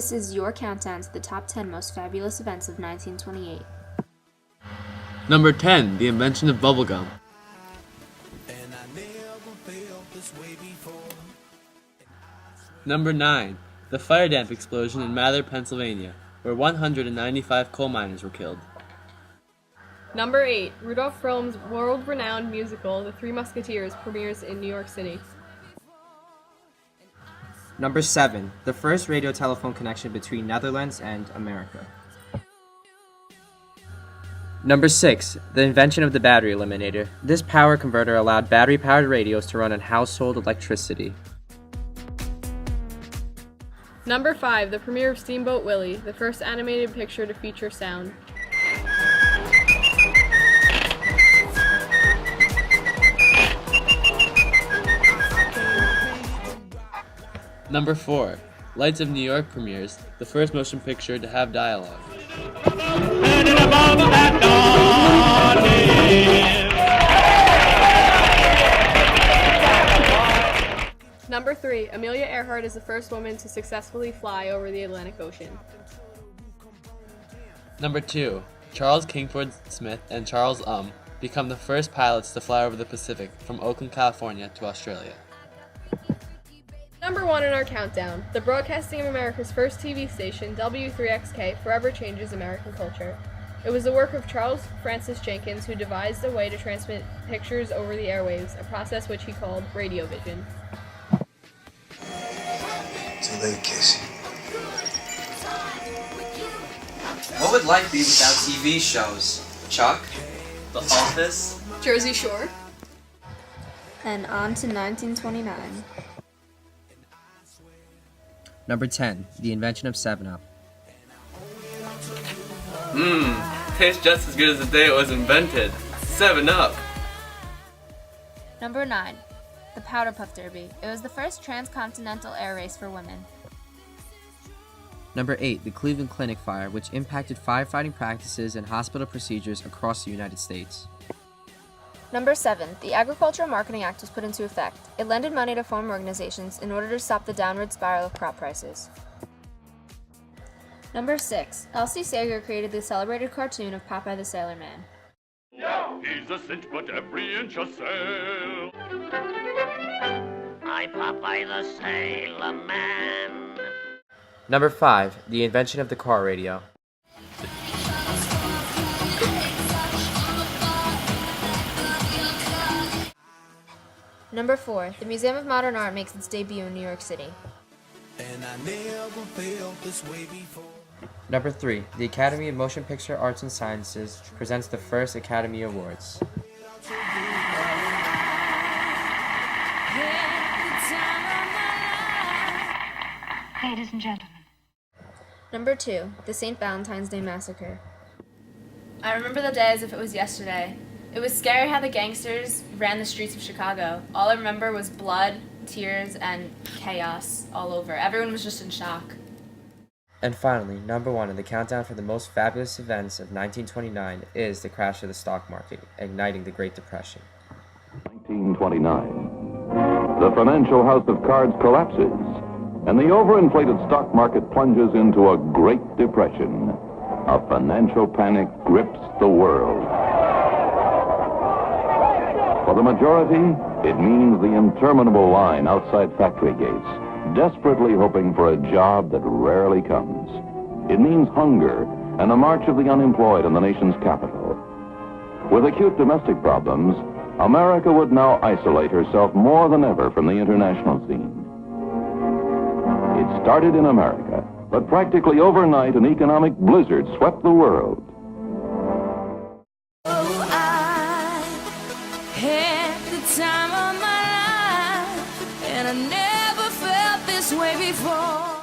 This is your countdown to the top 10 most fabulous events of 1928. Number 10, the invention of bubblegum. Number 9, the fire damp explosion in Mather, Pennsylvania, where 195 coal miners were killed. Number 8, Rudolph From's world-renowned musical, The Three Musketeers, premieres in New York City. Number 7, the first radio-telephone connection between Netherlands and America. Number 6, the invention of the battery eliminator. This power converter allowed battery-powered radios to run on household electricity. Number 5, the premiere of Steamboat Willie, the first animated picture to feature sound. Number 4, Lights of New York premieres, the first motion picture to have dialogue. Number 3, Amelia Earhart is the first woman to successfully fly over the Atlantic Ocean. Number 2, Charles Kingford Smith and Charles become the first pilots to fly over the Pacific from Oakland, California to Australia. Number 1 in our countdown, the broadcasting of America's first TV station, W3XK, forever changes American culture. It was the work of Charles Francis Jenkins, who devised a way to transmit pictures over the airwaves, a process which he called radiovision. Too late, Casey. What would life be without TV shows? Chuck? The Office? Jersey Shore. And on to 1929. Number 10, the invention of 7-Up. Tastes just as good as the day it was invented. 7-Up. Number 9, the Powder Puff Derby. It was the first transcontinental air race for women. Number 8, the Cleveland Clinic fire, which impacted firefighting practices and hospital procedures across the United States. Number 7, the Agricultural Marketing Act was put into effect. It lended money to farm organizations in order to stop the downward spiral of crop prices. Number 6, Elsie Sager created the celebrated cartoon of Popeye the Sailor Man. He's a cinch, but every inch a sail. I Popeye the Sailor Man. Number 5, the invention of the car radio. Number 4, the Museum of Modern Art makes its debut in New York City. And I never felt this way before. Number 3, the Academy of Motion Picture Arts and Sciences presents the first Academy Awards. Ladies and gentlemen. Number 2, the St. Valentine's Day Massacre. I remember the day as if it was yesterday. It was scary how the gangsters ran the streets of Chicago. All I remember was blood, tears, and chaos all over. Everyone was just in shock. And finally, number 1 in the countdown for the most fabulous events of 1929 is the crash of the stock market, igniting the Great Depression. 1929. The financial house of cards collapses, and the overinflated stock market plunges into a Great Depression. A financial panic grips the world. For the majority, it means the interminable line outside factory gates, desperately hoping for a job that rarely comes. It means hunger and the march of the unemployed in the nation's capital. With acute domestic problems, America would now isolate herself more than ever from the international scene. It started in America, but practically overnight an economic blizzard swept the world. Time of my life, and I never felt this way before.